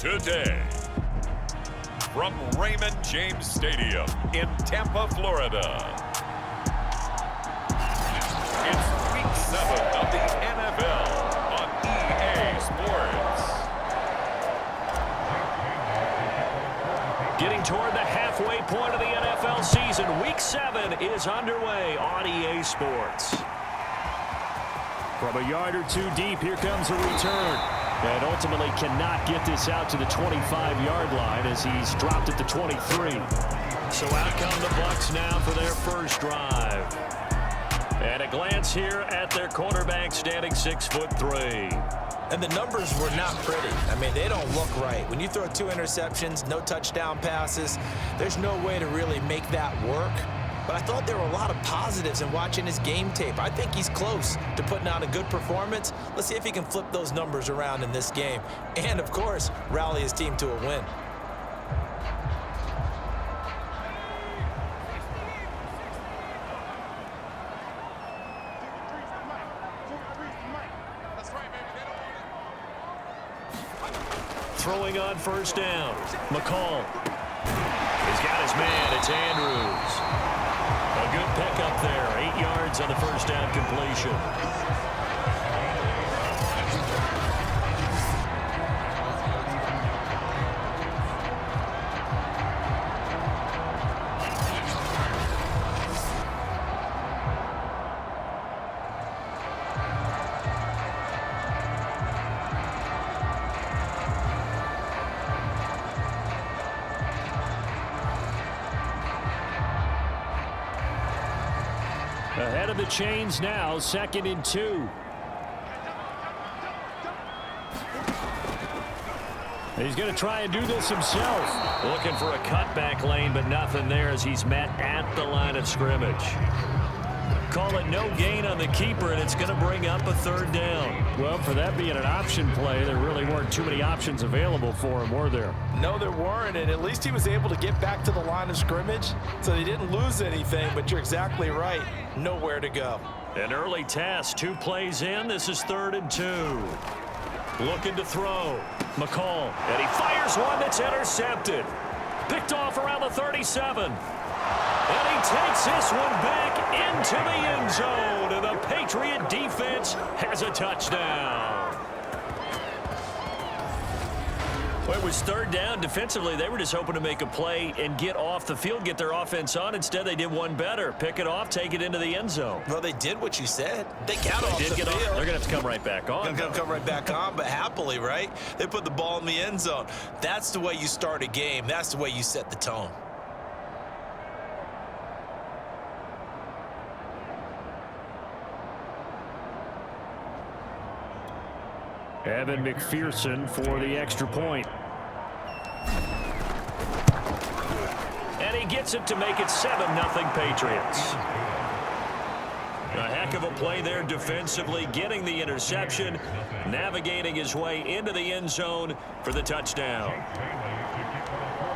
today. From Raymond James Stadium in Tampa, Florida. It's Week 7 of the NFL on EA Sports. Getting toward the halfway point of the NFL season, Week 7 is underway on EA Sports. From a yard or two deep, here comes a return. And ultimately cannot get this out to the 25-yard line as he's dropped at the 23. So out come the Bucs now for their first drive. And a glance here at their quarterback standing 6'3". And the numbers were not pretty. I mean, they don't look right. When you throw 2 interceptions, no touchdown passes, there's no way to really make that work. But I thought there were a lot of positives in watching his game tape. I think he's close to putting out a good performance. Let's see if he can flip those numbers around in this game. And, of course, rally his team to a win. Throwing on first down. McCall. He's got his man. It's Andrews. A good pickup there. 8 yards on the first down completion. Ahead of the chains now, 2nd and 2. He's going to try and do this himself. Looking for a cutback lane, but nothing there as he's met at the line of scrimmage. Call it no gain on the keeper, and it's going to bring up a 3rd down. Well, for that being an option play, there really weren't too many options available for him, were there? No, there weren't, and at least he was able to get back to the line of scrimmage, so they didn't lose anything, but you're exactly right. Nowhere to go. An early test, 2 plays in. This is 3rd and 2. Looking to throw. McCall, and he fires one that's intercepted. Picked off around the 37. And he takes this one back into the end zone, and the Patriot defense has a touchdown. Well, it was 3rd down. Defensively, they were just hoping to make a play and get off the field, get their offense on. Instead, they did one better. Pick it off, take it into the end zone. Well, they did what you said. They got off the field. They're going to have to come right back on. Going to come right back on, but happily, right? They put the ball in the end zone. That's the way you start a game. That's the way you set the tone. Evan McPherson for the extra point. And he gets it to make it 7-0 Patriots. A heck of a play there defensively, getting the interception, navigating his way into the end zone for the touchdown.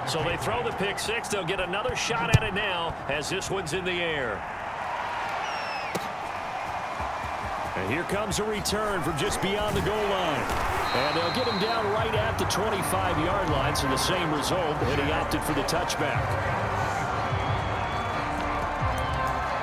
So they throw the pick 6. They'll get another shot at it now as this one's in the air. And here comes a return from just beyond the goal line. And they'll get him down right at the 25-yard line, so the same result, and he opted for the touchback.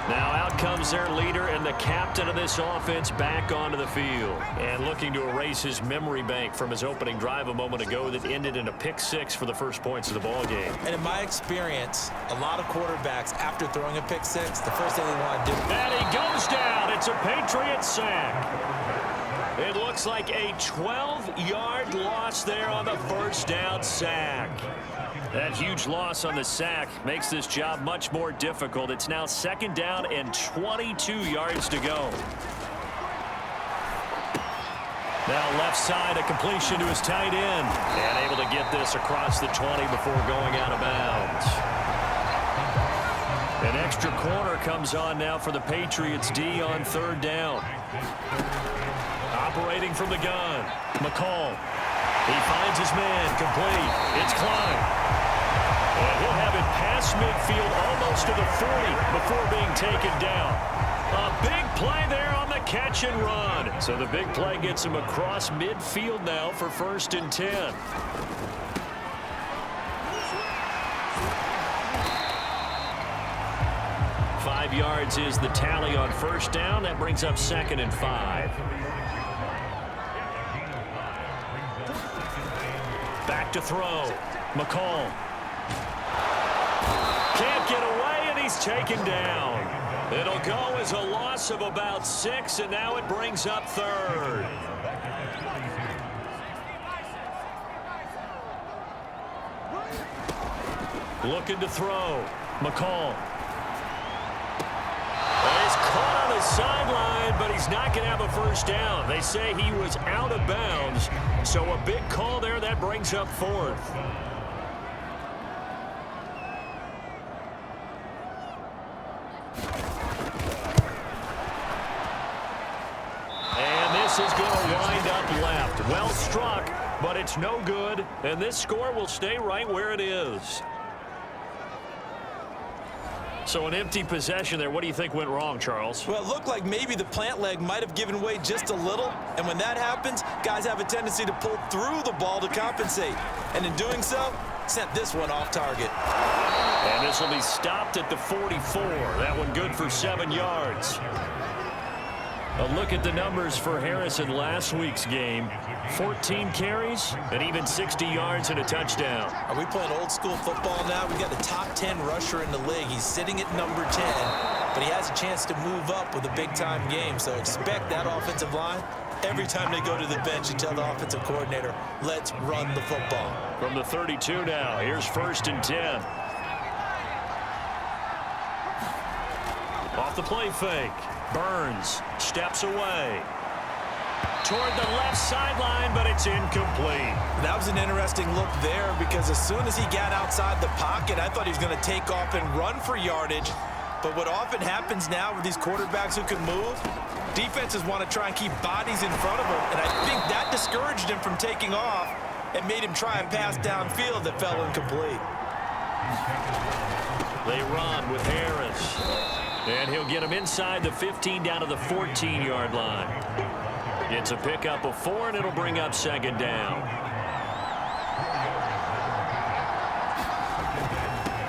Now out comes their leader and the captain of this offense back onto the field. And looking to erase his memory bank from his opening drive a moment ago that ended in a pick 6 for the first points of the ball game. And in my experience, a lot of quarterbacks, after throwing a pick 6, the first thing they want to do. And he goes down. It's a Patriot sack. It looks like a 12-yard loss there on the first down sack. That huge loss on the sack makes this job much more difficult. It's now 2nd down and 22 yards to go. Now left side, a completion to his tight end. And able to get this across the 20 before going out of bounds. An extra corner comes on now for the Patriots D on 3rd down. Operating from the gun, McCall. He finds his man, complete. It's Klein. And he'll have it past midfield almost to the 40 before being taken down. A big play there on the the catch and run. So the big play gets him across midfield now for 1st and 10. Five yards is the tally on 1st down. That brings up 2nd and 5. Back to throw. McCall. Can't get away, and he's taken down. It'll go as a loss of about 6, and now it brings up 3rd. Looking to throw. McCall. He's caught on the sideline, but he's not going to have a 1st down. They say he was out of bounds, so a big call there. That brings up 4th. And this is going to wind up left. Well struck, but it's no good, and this score will stay right where it is. So an empty possession there. What do you think went wrong, Charles? Well, it looked like maybe the plant leg might have given way just a little. And when that happens, guys have a tendency to pull through the ball to compensate. And in doing so, sent this one off target. And this will be stopped at the 44. That one good for 7 yards. A look at the numbers for Harris in last week's game. 14 carries and even 60 yards and a touchdown. Are we playing old school football now? We got the top 10 rusher in the league. He's sitting at number 10, but he has a chance to move up with a big-time game. So expect that offensive line. Every time they go to the bench, you tell the offensive coordinator, let's run the football. From the 32 now, here's 1st and 10. Off the play fake. Burns steps away toward the left sideline, but it's incomplete. That was an interesting look there because as soon as he got outside the pocket, I thought he was going to take off and run for yardage. But what often happens now with these quarterbacks who can move, defenses want to try and keep bodies in front of them, and I think that discouraged him from taking off and made him try and pass downfield that fell incomplete. They run with Harris. And he'll get him inside the 15 down to the 14-yard line. It's a pickup of 4, and it'll bring up 2nd down.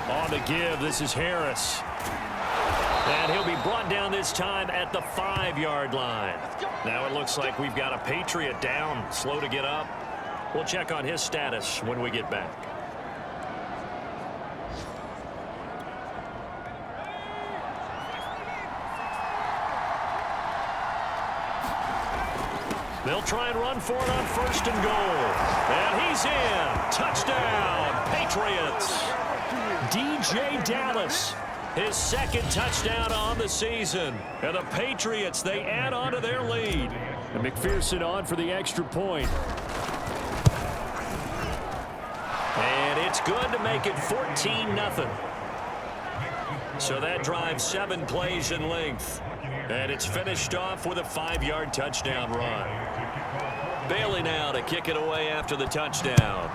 On the give, this is Harris. And he'll be brought down this time at the 5-yard line. Now it looks like we've got a Patriot down, slow to get up. We'll check on his status when we get back. They'll try and run for it on 1st and goal. And he's in. Touchdown, Patriots. DJ Dallas, his 2nd touchdown on the season. And the Patriots, they add on to their lead. And McPherson on for the extra point. And it's good to make it 14-0. So that drives 7 plays in length. And it's finished off with a 5-yard touchdown run. Bailey now to kick it away after the touchdown.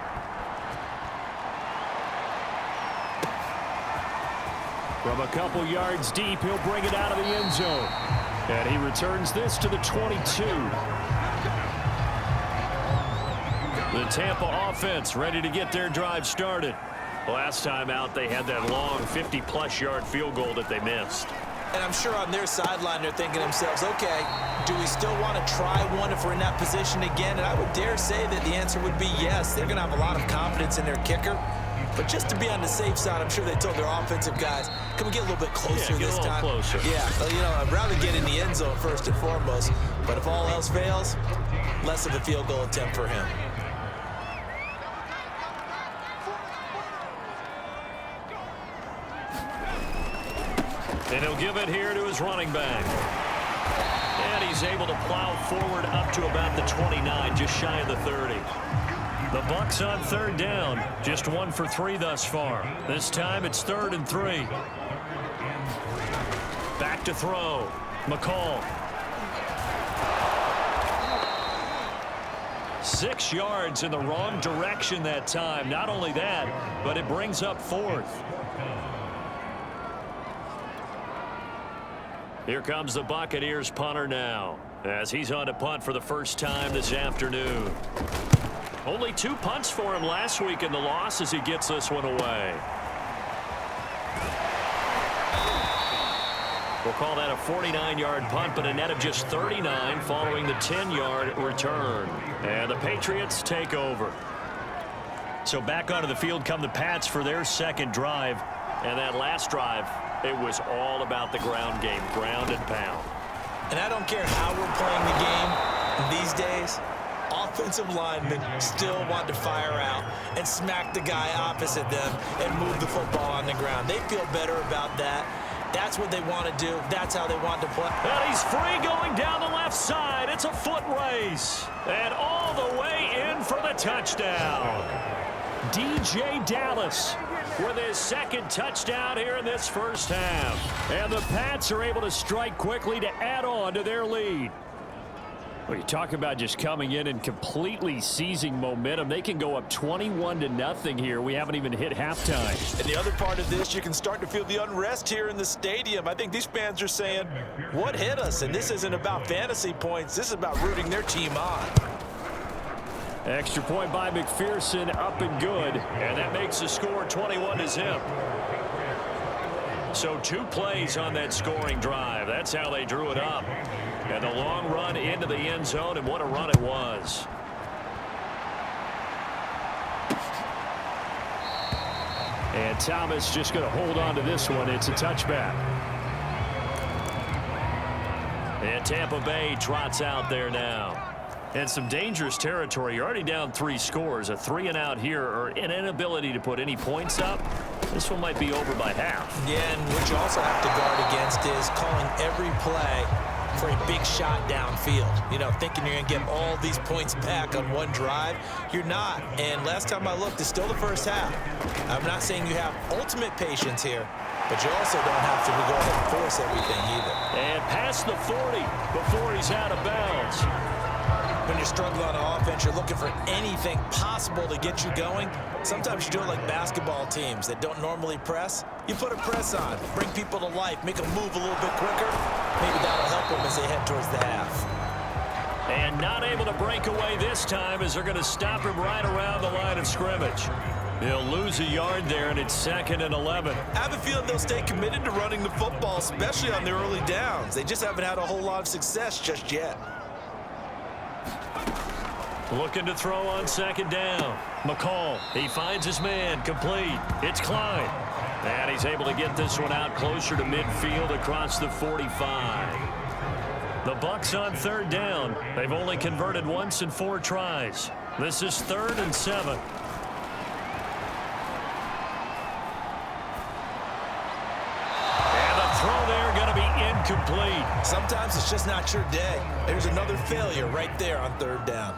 From a couple yards deep, he'll bring it out of the end zone. And he returns this to the 22. The Tampa offense ready to get their drive started. Last time out, they had that long 50-plus yard field goal that they missed. And I'm sure on their sideline they're thinking to themselves, okay, do we still want to try one if we're in that position again? And I would dare say that the answer would be yes. They're going to have a lot of confidence in their kicker. But just to be on the safe side, I'm sure they told their offensive guys, can we get a little bit closer this time? Closer. Yeah, you know, I'd rather get in the end zone first and foremost. But if all else fails, less of a field goal attempt for him. And he'll give it here to his running back. And he's able to plow forward up to about the 29, just shy of the 30. The Bucs on 3rd down, just 1 for 3 thus far. This time it's 3rd and 3. Back to throw. McCall. 6 yards in the wrong direction that time. Not only that, but it brings up 4th. Here comes the Buccaneers punter now, as he's on to punt for the first time this afternoon. Only 2 punts for him last week in the loss as he gets this one away. We'll call that a 49-yard punt, but a net of just 39 following the 10-yard return. And the Patriots take over. So back onto the field come the Pats for their second drive. And that last drive, it was all about the ground game, ground and pound. And I don't care how we're playing the game these days, offensive linemen still want to fire out and smack the guy opposite them and move the football on the ground. They feel better about that. That's what they want to do. That's how they want to play. And he's free going down the left side. It's a foot race. And all the way in for the touchdown. DJ Dallas with his second touchdown here in this first half. And the Pats are able to strike quickly to add on to their lead. Well, you talk about just coming in and completely seizing momentum. They can go up 21-0 here. We haven't even hit halftime. And the other part of this, you can start to feel the unrest here in the stadium. I think these fans are saying, what hit us? And this isn't about fantasy points. This is about rooting their team on. Extra point by McPherson, up and good. And that makes the score 21-0. So 2 plays on that scoring drive. That's how they drew it up. And a long run into the end zone, and what a run it was. And Thomas just going to hold on to this one. It's a touchback. And Tampa Bay trots out there now. And some dangerous territory. You're already down 3 scores. A 3-and-out here, or an inability to put any points up. This one might be over by half. Yeah, and what you also have to guard against is calling every play for a big shot downfield. You know, thinking you're going to get all these points back on one drive. You're not. And last time I looked, it's still the first half. I'm not saying you have ultimate patience here, but you also don't have to go ahead and force everything either. And past the 40 before he's out of bounds. When you're struggling on offense, you're looking for anything possible to get you going. Sometimes you do it like basketball teams that don't normally press. You put a press on, bring people to life, make them move a little bit quicker. Maybe that'll help them as they head towards the half. And not able to break away this time as they're going to stop him right around the line of scrimmage. He'll lose a yard there, and it's 2nd and 11. I have a feeling they'll stay committed to running the football, especially on their early downs. They just haven't had a whole lot of success just yet. Looking to throw on 2nd down. McCall, he finds his man, complete. It's Klein. And he's able to get this one out closer to midfield across the 45. The Bucs on 3rd down. They've only converted once in 4 tries. This is 3rd and 7. And the throw there going to be incomplete. Sometimes it's just not your day. There's another failure right there on 3rd down.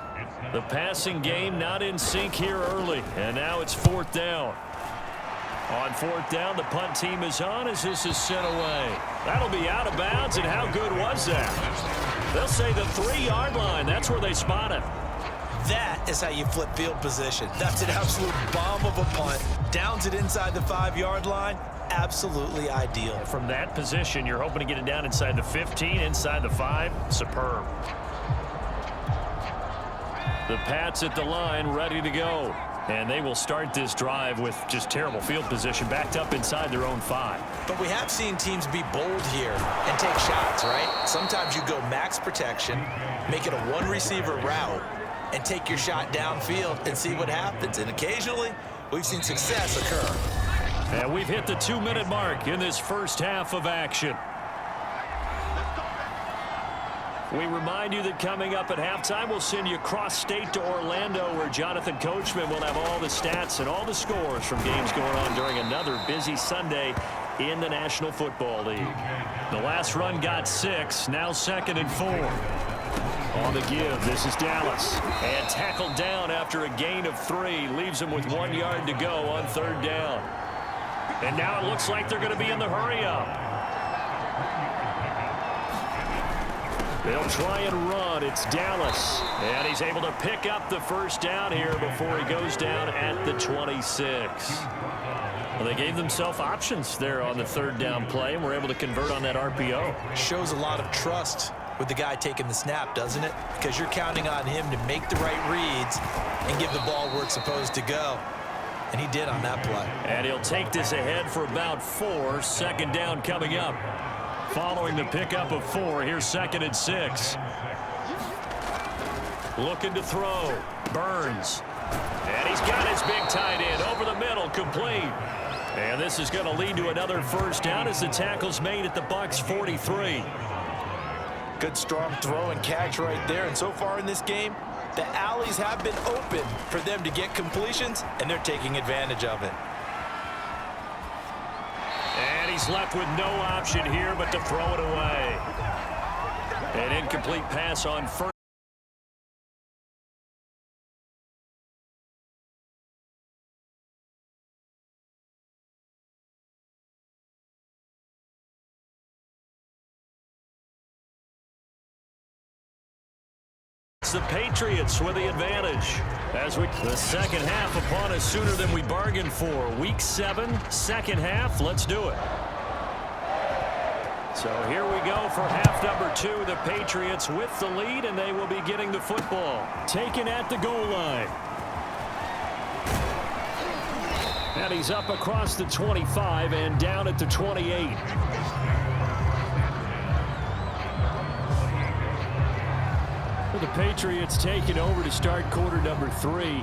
The passing game not in sync here early, and now it's 4th down. On 4th down, the punt team is on as this is sent away. That'll be out of bounds, and how good was that? They'll say the 3-yard line. That's where they spot it. That is how you flip field position. That's an absolute bomb of a punt. Downs it inside the 5-yard line. Absolutely ideal. From that position, you're hoping to get it down inside the 15, inside the 5. Superb. The Pats at the line, ready to go. And they will start this drive with just terrible field position, backed up inside their own 5. But we have seen teams be bold here and take shots, right? Sometimes you go max protection, make it a 1-receiver route, and take your shot downfield and see what happens. And occasionally, we've seen success occur. And we've hit the 2-minute mark in this first half of action. We remind you that coming up at halftime, we'll send you cross-state to Orlando, where Jonathan Coachman will have all the stats and all the scores from games going on during another busy Sunday in the National Football League. The last run got 6, now 2nd and 4. On the give, this is Dallas. And tackled down after a gain of 3, leaves him with 1 yard to go on 3rd down. And now it looks like they're going to be in the hurry-up. They'll try and run. It's Dallas. And he's able to pick up the first down here before he goes down at the 26. Well, they gave themselves options there on the third down play and were able to convert on that RPO. Shows a lot of trust with the guy taking the snap, doesn't it? Because you're counting on him to make the right reads and give the ball where it's supposed to go. And he did on that play. And he'll take this ahead for about 4. Second down coming up. Following the pickup of 4, here's 2nd and 6. Looking to throw. Burns. And he's got his big tight end over the middle, complete. And this is going to lead to another first down as the tackle's made at the Bucs 43. Good strong throw and catch right there. And so far in this game, the alleys have been open for them to get completions, and they're taking advantage of it. And he's left with no option here but to throw it away. An incomplete pass on first. The Patriots with the advantage as the second half upon us sooner than we bargained for. Week 7, second half. Let's do it. So here we go for half number 2. The Patriots with the lead, and they will be getting the football. Taken at the goal line. And he's up across the 25 and down at the 28. The Patriots taking over to start quarter number 3.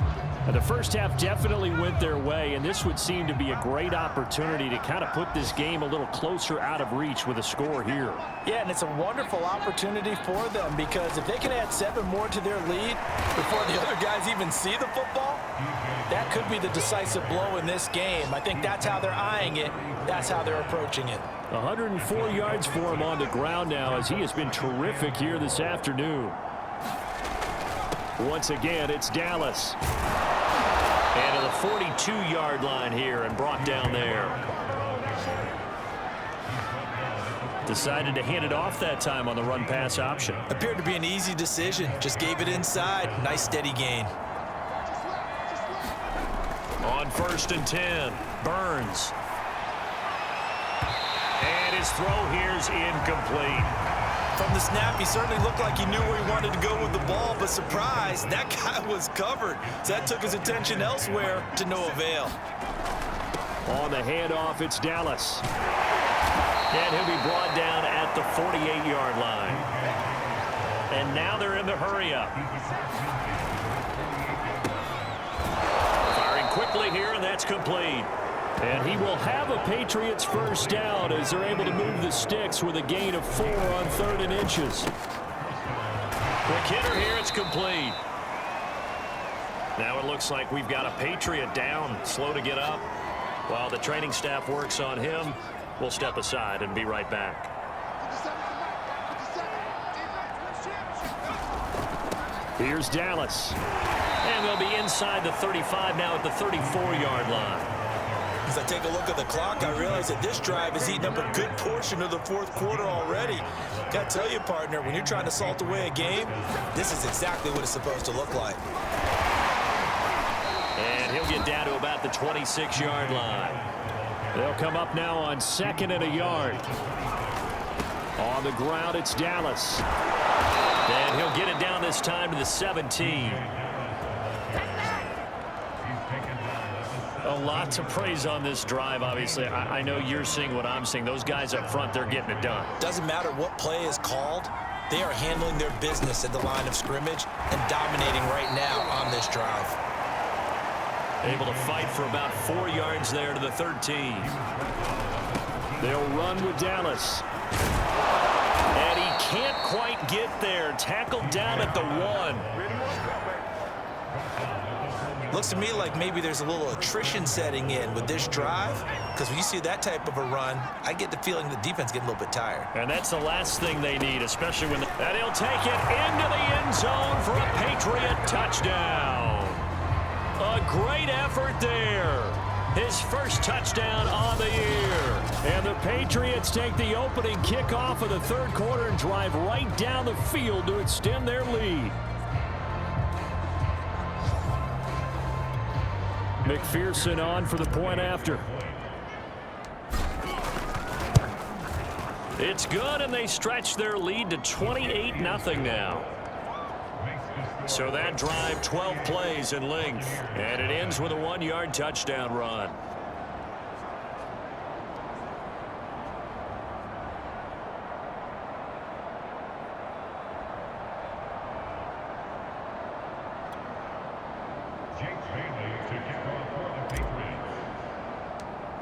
The first half definitely went their way, and this would seem to be a great opportunity to kind of put this game a little closer out of reach with a score here. Yeah, and it's a wonderful opportunity for them because if they can add 7 more to their lead before the other guys even see the football, that could be the decisive blow in this game. I think that's how they're eyeing it. That's how they're approaching it. 104 yards for him on the ground now as he has been terrific here this afternoon. Once again, it's Dallas. And to the 42-yard line here and brought down there. Decided to hand it off that time on the run-pass option. Appeared to be an easy decision. Just gave it inside. Nice steady gain. On 1st and 10, Burns. And his throw here's incomplete. From the snap, he certainly looked like he knew where he wanted to go with the ball, but surprise, that guy was covered. So that took his attention elsewhere to no avail. On the handoff, it's Dallas. And he'll be brought down at the 48-yard line. And now they're in the hurry-up. Firing quickly here, and that's complete. And he will have a Patriots first down as they're able to move the sticks with a gain of 4 on 3rd and inches. Quick hitter here, it's complete. Now it looks like we've got a Patriot down, slow to get up. While the training staff works on him, we'll step aside and be right back. Here's Dallas. And they'll be inside the 35 now at the 34-yard line. As I take a look at the clock, I realize that this drive has eaten up a good portion of the 4th quarter already. Got to tell you, partner, when you're trying to salt away a game, this is exactly what it's supposed to look like. And he'll get down to about the 26-yard line. They'll come up now on 2nd and a yard. On the ground, it's Dallas. And he'll get it down this time to the 17. A lot to praise on this drive, obviously. I know you're seeing what I'm seeing. Those guys up front, they're getting it done. Doesn't matter what play is called. They are handling their business at the line of scrimmage and dominating right now on this drive. Able to fight for about 4 yards there to the 13. They'll run with Dallas. And he can't quite get there. Tackled down at the 1. Looks to me like maybe there's a little attrition setting in with this drive, because when you see that type of a run, I get the feeling the defense getting a little bit tired. And that's the last thing they need, especially when and he'll take it into the end zone for a Patriot touchdown. A great effort there. His first touchdown on the year. And the Patriots take the opening kickoff of the 3rd quarter and drive right down the field to extend their lead. McPherson on for the point after. It's good, and they stretch their lead to 28-0 now. So that drive, 12 plays in length, and it ends with a 1-yard touchdown run.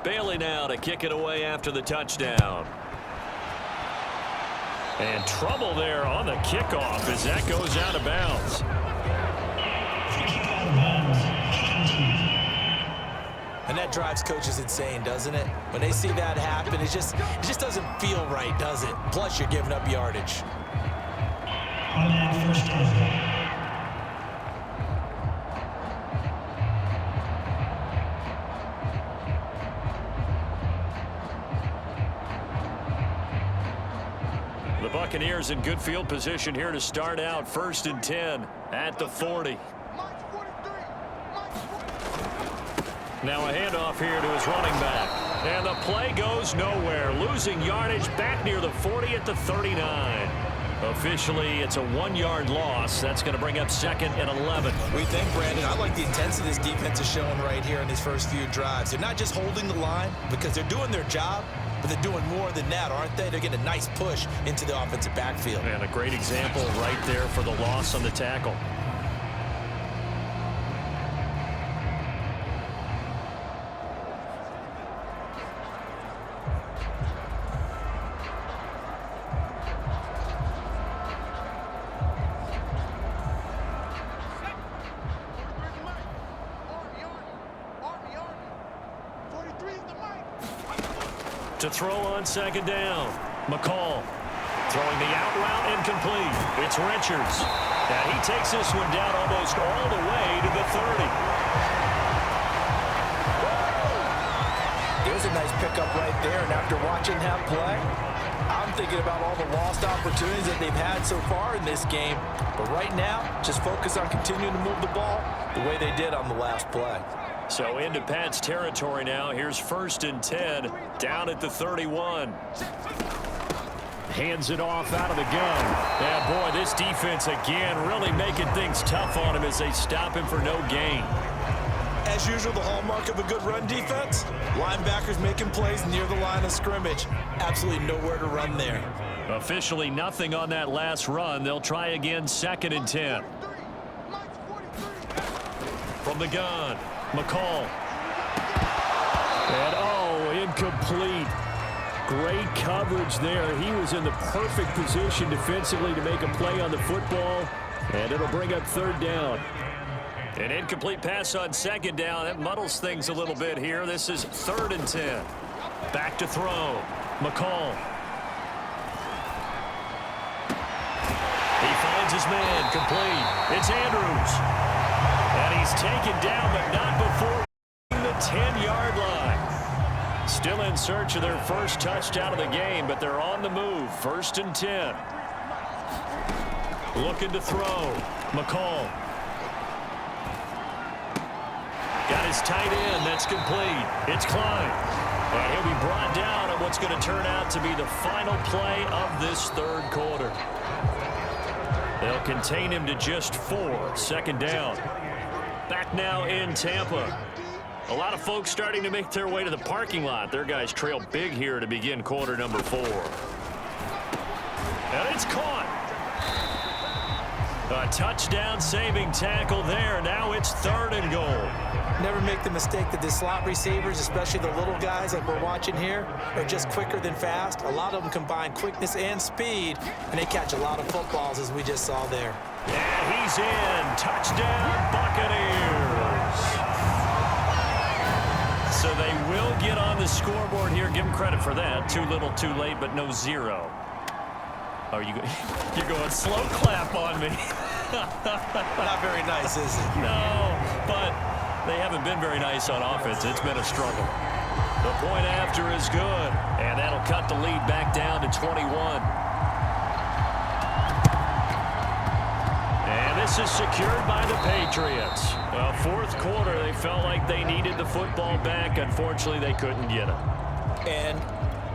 Bailey now to kick it away after the touchdown. And trouble there on the kickoff as that goes out of bounds. And that drives coaches insane, doesn't it? When they see that happen, it just doesn't feel right, does it? Plus, you're giving up yardage. On that first down. The Buccaneers in good field position here to start out. 1st and 10 at the 40. Now a handoff here to his running back. And the play goes nowhere. Losing yardage back near the 40 at the 39. Officially, it's a 1-yard loss. That's going to bring up 2nd and 11. We think, Brandon, I like the intensity this defense is showing right here in these first few drives. They're not just holding the line because they're doing their job, but they're doing more than that, aren't they? They're getting a nice push into the offensive backfield. And a great example right there for the loss on the tackle. To throw on 2nd down. McCall throwing the out route incomplete. It's Richards. And he takes this one down almost all the way to the 30. There's a nice pickup right there. And after watching that play, I'm thinking about all the lost opportunities that they've had so far in this game. But right now, just focus on continuing to move the ball the way they did on the last play. So into Pat's territory now. Here's 1st and 10 down at the 31. Hands it off out of the gun. Yeah, boy, this defense again really making things tough on him as they stop him for no gain. As usual, the hallmark of a good run defense, linebackers making plays near the line of scrimmage. Absolutely nowhere to run there. Officially nothing on that last run. They'll try again 2nd and 10. From the gun. McCall. And, incomplete. Great coverage there. He was in the perfect position defensively to make a play on the football, and it'll bring up 3rd down. An incomplete pass on 2nd down. That muddles things a little bit here. This is 3rd and 10. Back to throw. McCall. He finds his man. Complete. It's Andrews. And he's taken down, but not before the 10-yard line. Still in search of their first touchdown of the game, but they're on the move. 1st and 10. Looking to throw. McCall. Got his tight end. That's complete. It's Klein. And he'll be brought down on what's going to turn out to be the final play of this 3rd quarter. They'll contain him to just 4. 2nd down. Back now in Tampa. A lot of folks starting to make their way to the parking lot. Their guys trail big here to begin quarter number 4. And it's caught. A touchdown-saving tackle there. Now it's 3rd and goal. Never make the mistake that the slot receivers, especially the little guys like we're watching here, are just quicker than fast. A lot of them combine quickness and speed, and they catch a lot of footballs, as we just saw there. And he's in. Touchdown, Buccaneers. So they will get on the scoreboard here. Give them credit for that. Too little, too late, but no 0. Oh, you're going slow clap on me. Not very nice, is it? No, but they haven't been very nice on offense. It's been a struggle. The point after is good, and that'll cut the lead back down to 21. And this is secured by the Patriots. 4th quarter, they felt like they needed the football back. Unfortunately, they couldn't get it. And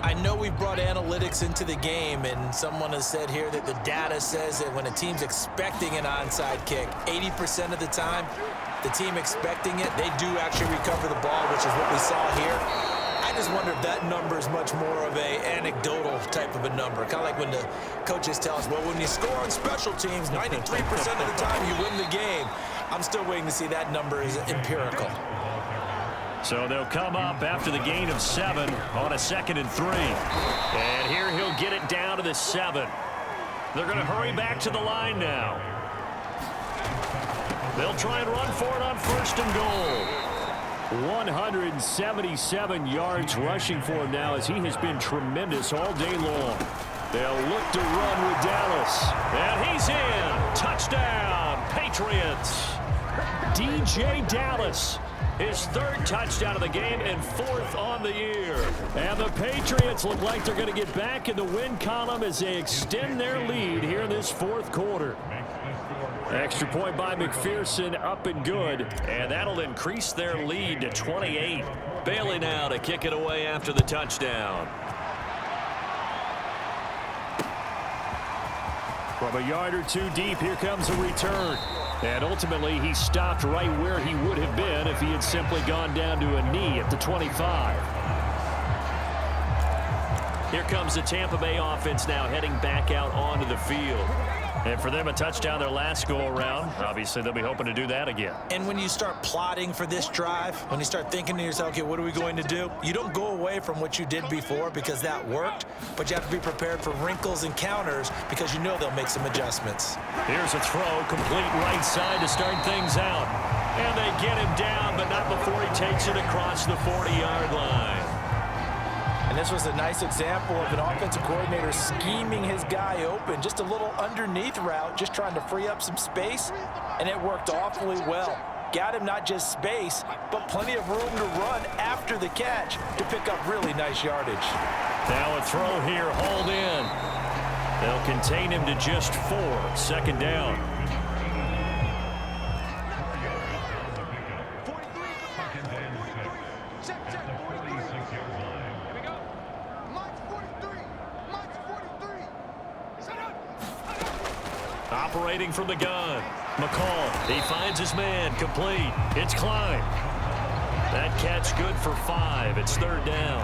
I know we've brought analytics into the game, and someone has said here that the data says that when a team's expecting an onside kick, 80% of the time, the team expecting it, they do actually recover the ball, which is what we saw here. I just wonder if that number is much more of a anecdotal type of a number. Kind of like when the coaches tell us, well, when you score on special teams, 93% of the time you win the game. I'm still waiting to see that number is empirical. So they'll come up after the gain of 7 on a 2nd and 3. And here he'll get it down to the 7. They're going to hurry back to the line now. They'll try and run for it on 1st and goal. 177 yards rushing for him now as he has been tremendous all day long. They'll look to run with Dallas. And he's in. Touchdown, Patriots. DJ Dallas. His 3rd touchdown of the game and 4th on the year. And the Patriots look like they're going to get back in the win column as they extend their lead here in this 4th quarter. Extra point by McPherson, up and good. And that'll increase their lead to 28. Bailey now to kick it away after the touchdown. From a yard or 2 deep, here comes a return. And ultimately, he stopped right where he would have been if he had simply gone down to a knee at the 25. Here comes the Tampa Bay offense now heading back out onto the field. And for them, a touchdown their last go-around. Obviously, they'll be hoping to do that again. And when you start plotting for this drive, when you start thinking to yourself, okay, what are we going to do? You don't go away from what you did before because that worked, but you have to be prepared for wrinkles and counters because you know they'll make some adjustments. Here's a throw, complete right side to start things out. And they get him down, but not before he takes it across the 40-yard line. And this was a nice example of an offensive coordinator scheming his guy open. Just a little underneath route, just trying to free up some space, and it worked awfully well. Got him not just space, but plenty of room to run after the catch to pick up really nice yardage. Now a throw here, hauled in. They'll contain him to just 4, 2nd down. Operating from the gun. McCall, he finds his man, complete. It's Klein. That catch good for 5. It's 3rd down.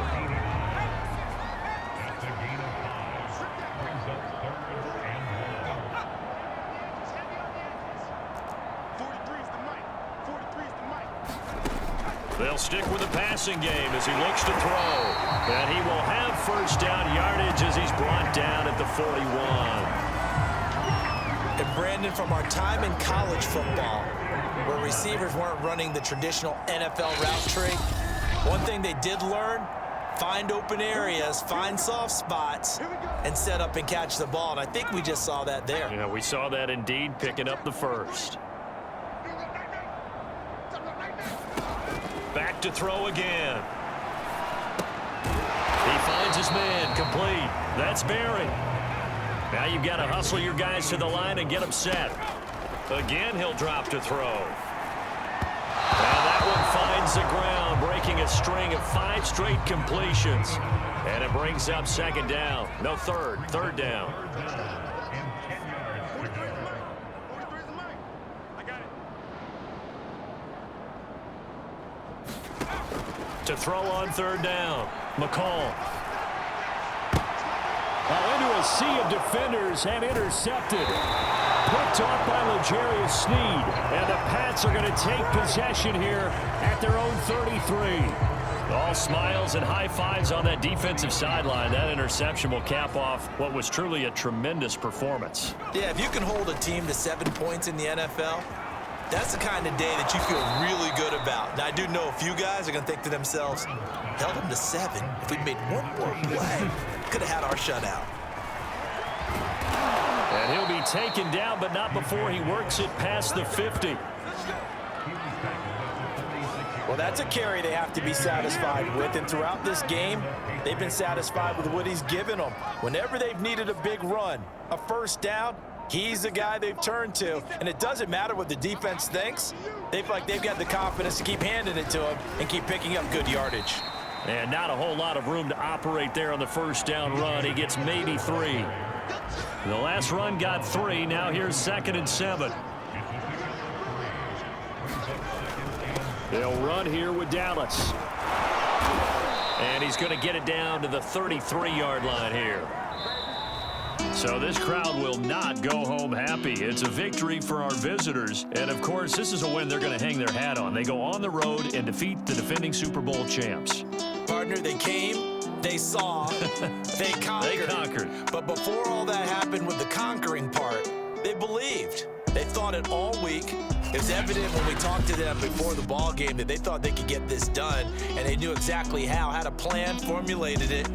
They'll stick with the passing game as he looks to throw. And he will have 1st down yardage as he's brought down at the 41. And Brandon, from our time in college football, where receivers weren't running the traditional NFL route tree, one thing they did learn, find open areas, find soft spots, and set up and catch the ball. And I think we just saw that there. Yeah, we saw that indeed, picking up the 1st. Back to throw again. He finds his man, complete. That's Barry. Now you've got to hustle your guys to the line and get them set. Again, he'll drop to throw. And that one finds the ground, breaking a string of 5 straight completions. And it brings up 2nd down. No, 3rd down. To throw on 3rd down. McCall. Into a sea of defenders and intercepted. Picked off by L'Jarius Sneed. And the Pats are going to take possession here at their own 33. All smiles and high fives on that defensive sideline. That interception will cap off what was truly a tremendous performance. Yeah, if you can hold a team to 7 points in the NFL, that's the kind of day that you feel really good about. Now, I do know a few guys are going to think to themselves, held them to 7. If we'd made one more play, could have had our shutout. And he'll be taken down, but not before he works it past the 50. Well, that's a carry they have to be satisfied with. And throughout this game, they've been satisfied with what he's given them. Whenever they've needed a big run, a 1st down, he's the guy they've turned to. And it doesn't matter what the defense thinks. They've got the confidence to keep handing it to him and keep picking up good yardage. And not a whole lot of room to operate there on the first down run. He gets maybe 3. The last run got 3. Now here's 2nd and 7. They'll run here with Dallas. And he's going to get it down to the 33-yard line here. So this crowd will not go home happy. It's a victory for our visitors. And, of course, this is a win they're going to hang their hat on. They go on the road and defeat the defending Super Bowl champs. Partner, they came, they saw, they conquered. They conquered. But before all that happened with the conquering part, they believed. They thought it all week. It was evident when we talked to them before the ball game that they thought they could get this done, and they knew exactly how, had a plan, formulated it,